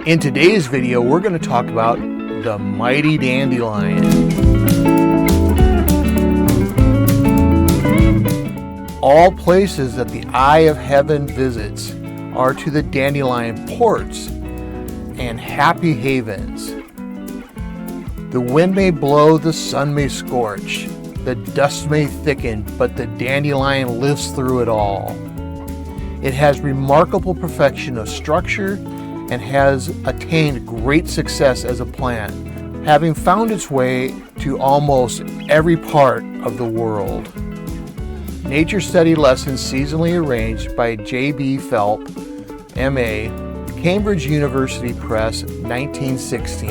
In today's video, we're going to talk about the Mighty Dandelion. All places that the eye of heaven visits are to the dandelion ports and happy havens. The wind may blow, the sun may scorch, the dust may thicken, but the dandelion lives through it all. It has remarkable perfection of structure and has attained great success as a plant, having found its way to almost every part of the world. Nature Study Lessons seasonally arranged by J.B. Phelp, M.A., Cambridge University Press, 1916.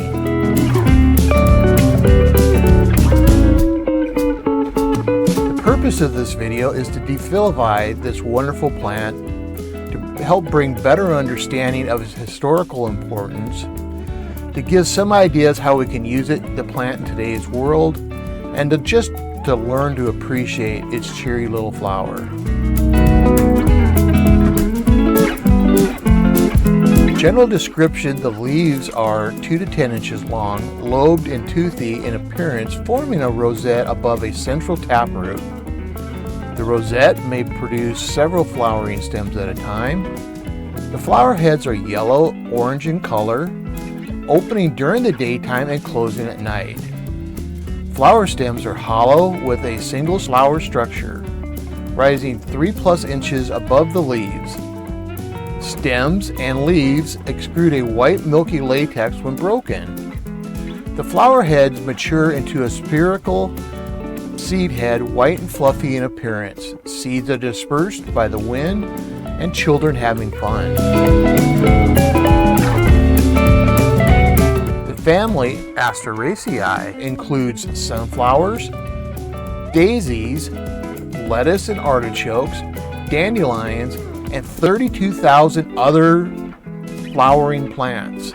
The purpose of this video is to devilify this wonderful plant, to help bring better understanding of its historical importance, to give some ideas how we can use the plant in today's world, and to learn to appreciate its cheery little flower. General description: the leaves are 2 to 10 inches long, lobed and toothy in appearance, forming a rosette above a central taproot. The rosette may produce several flowering stems at a time. The flower heads are yellow, orange in color, opening during the daytime and closing at night. Flower stems are hollow with a single flower structure, rising 3+ inches above the leaves. Stems and leaves exude a white milky latex when broken. The flower heads mature into a spherical seed head, white and fluffy in appearance. Seeds are dispersed by the wind and children having fun. The family Asteraceae includes sunflowers, daisies, lettuce and artichokes, dandelions, and 32,000 other flowering plants.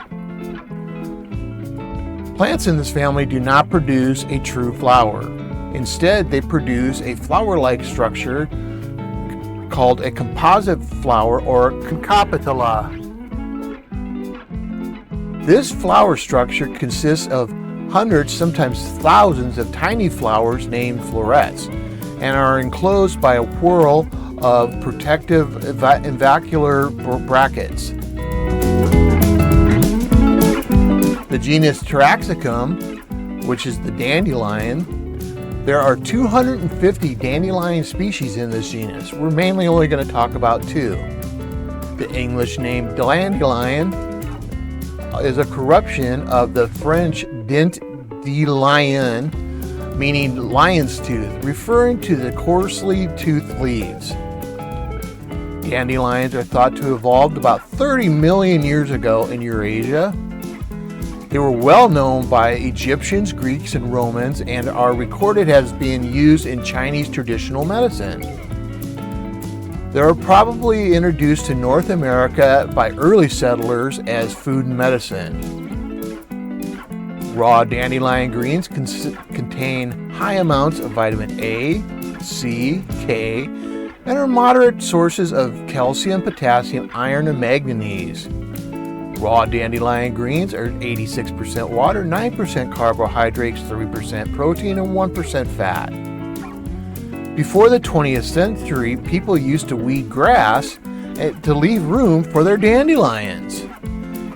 Plants in this family do not produce a true flower. Instead, they produce a flower-like structure called a composite flower, or concapitula. This flower structure consists of hundreds, sometimes thousands of tiny flowers named florets, and are enclosed by a whorl of protective vacuolar brackets. The genus Taraxacum, which is the dandelion, there are 250 dandelion species in this genus. We're mainly only going to talk about 2. The English name dandelion is a corruption of the French dent de lion, meaning lion's tooth, referring to the coarsely toothed leaves. Dandelions are thought to have evolved about 30 million years ago in Eurasia. They were well known by Egyptians, Greeks, and Romans, and are recorded as being used in Chinese traditional medicine. They were probably introduced to North America by early settlers as food and medicine. Raw dandelion greens contain high amounts of vitamin A, C, K, and are moderate sources of calcium, potassium, iron, and manganese. Raw dandelion greens are 86% water, 9% carbohydrates, 3% protein, and 1% fat. Before the 20th century, people used to weed grass to leave room for their dandelions.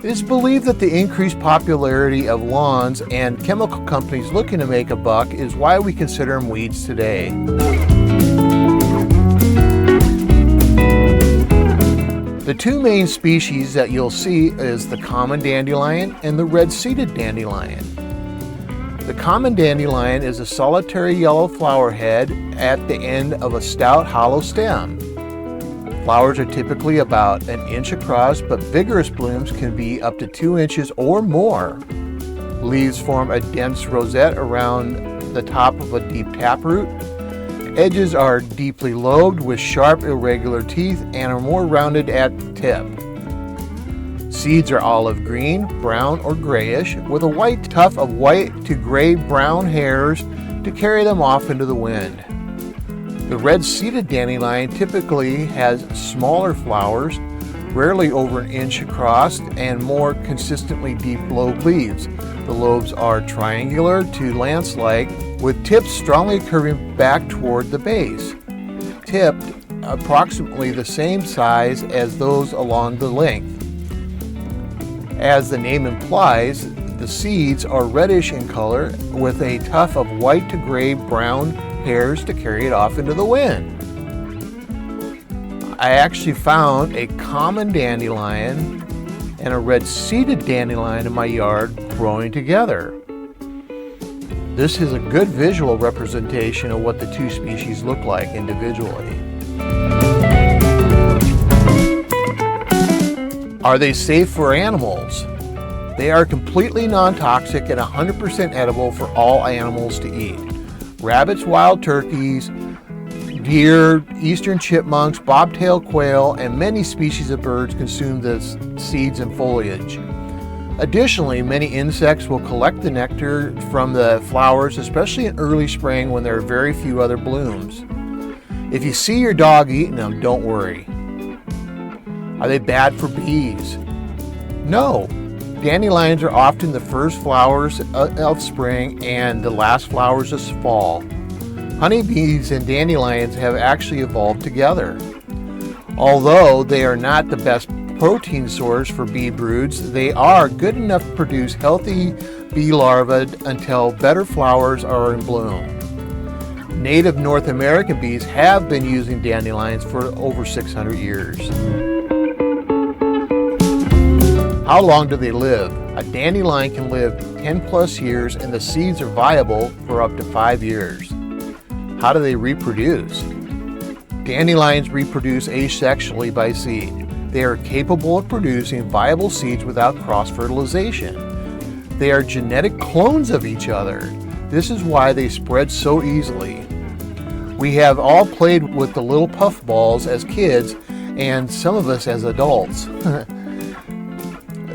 It is believed that the increased popularity of lawns and chemical companies looking to make a buck is why we consider them weeds today. The 2 main species that you'll see is the common dandelion and the red-seeded dandelion. The common dandelion is a solitary yellow flower head at the end of a stout hollow stem. Flowers are typically about 1 inch across, but vigorous blooms can be up to 2 inches or more. Leaves form a dense rosette around the top of a deep taproot. Edges are deeply lobed with sharp, irregular teeth and are more rounded at the tip. Seeds are olive green, brown, or grayish, with a white tuft of white to gray-brown hairs to carry them off into the wind. The red-seeded dandelion typically has smaller flowers, rarely over an inch across, and more consistently deep lobed leaves. The lobes are triangular to lance-like, with tips strongly curving back toward the base, tipped approximately the same size as those along the length. As the name implies, the seeds are reddish in color with a tuft of white to gray brown hairs to carry it off into the wind. I actually found a common dandelion and a red-seeded dandelion in my yard growing together. This is a good visual representation of what the two species look like individually. Are they safe for animals? They are completely non-toxic and 100% edible for all animals to eat. Rabbits, wild turkeys, deer, eastern chipmunks, bobtail quail, and many species of birds consume the seeds and foliage. Additionally, many insects will collect the nectar from the flowers, especially in early spring when there are very few other blooms. If you see your dog eating them, don't worry. Are they bad for bees? No. Dandelions are often the first flowers of spring and the last flowers of fall. Honeybees and dandelions have actually evolved together. Although they are not the best protein source for bee broods, they are good enough to produce healthy bee larvae until better flowers are in bloom. Native North American bees have been using dandelions for over 600 years. How long do they live? A dandelion can live 10 plus years and the seeds are viable for up to 5 years. How do they reproduce? Dandelions reproduce asexually by seed. They are capable of producing viable seeds without cross-fertilization. They are genetic clones of each other. This is why they spread so easily. We have all played with the little puff balls as kids and some of us as adults.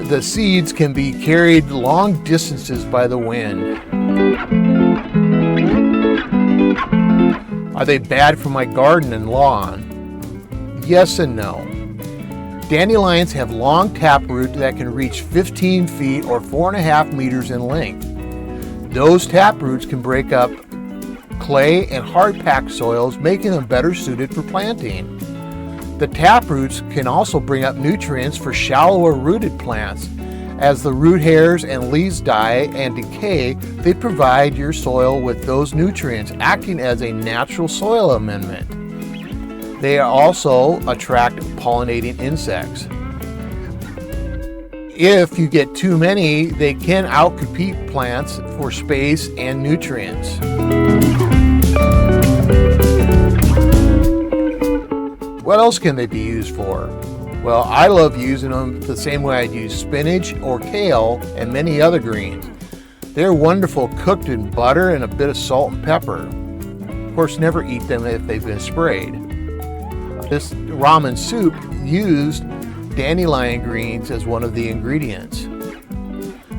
The seeds can be carried long distances by the wind. Are they bad for my garden and lawn? Yes and no. Dandelions have long taproot that can reach 15 feet or 4.5 meters in length. Those taproots can break up clay and hard-packed soils, making them better suited for planting. The taproots can also bring up nutrients for shallower rooted plants. As the root hairs and leaves die and decay, they provide your soil with those nutrients, acting as a natural soil amendment. They also attract pollinating insects. If you get too many, they can outcompete plants for space and nutrients. What else can they be used for? Well, I love using them the same way I'd use spinach or kale and many other greens. They're wonderful cooked in butter and a bit of salt and pepper. Of course, never eat them if they've been sprayed. This ramen soup used dandelion greens as one of the ingredients.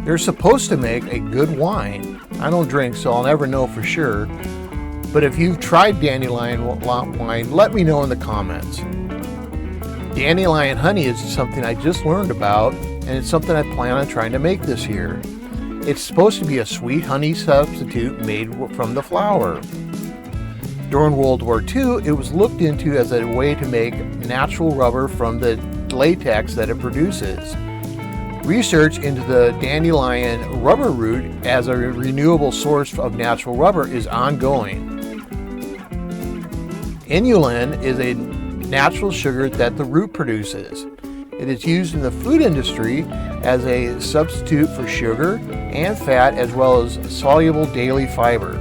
They're supposed to make a good wine. I don't drink, so I'll never know for sure. But if you've tried dandelion wine, let me know in the comments. Dandelion honey is something I just learned about, and it's something I plan on trying to make this year. It's supposed to be a sweet honey substitute made from the flower. During World War II, it was looked into as a way to make natural rubber from the latex that it produces. Research into the dandelion rubber root as a renewable source of natural rubber is ongoing. Inulin is a natural sugar that the root produces. It is used in the food industry as a substitute for sugar and fat, as well as soluble daily fiber.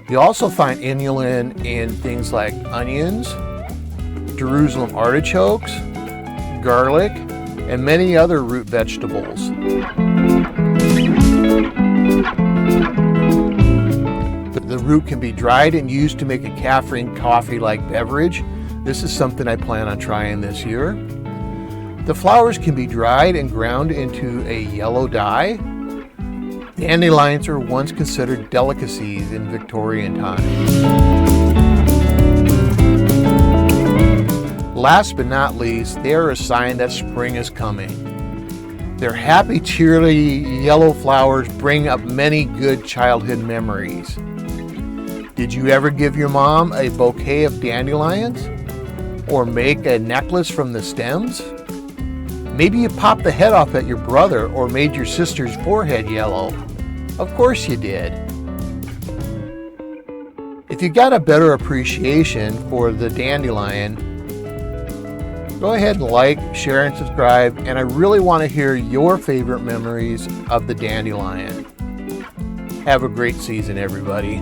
You also find inulin in things like onions, Jerusalem artichokes, garlic, and many other root vegetables. The root can be dried and used to make a caffeine coffee-like beverage. This is something I plan on trying this year. The flowers can be dried and ground into a yellow dye. Dandelions were once considered delicacies in Victorian times. last but not least, they are a sign that spring is coming. Their happy, cheery yellow flowers bring up many good childhood memories. Did you ever give your mom a bouquet of dandelions? Or make a necklace from the stems? Maybe you popped the head off at your brother or made your sister's forehead yellow. Of course you did. If you got a better appreciation for the dandelion, go ahead and like, share, and subscribe, and I really want to hear your favorite memories of the dandelion. Have a great season, everybody.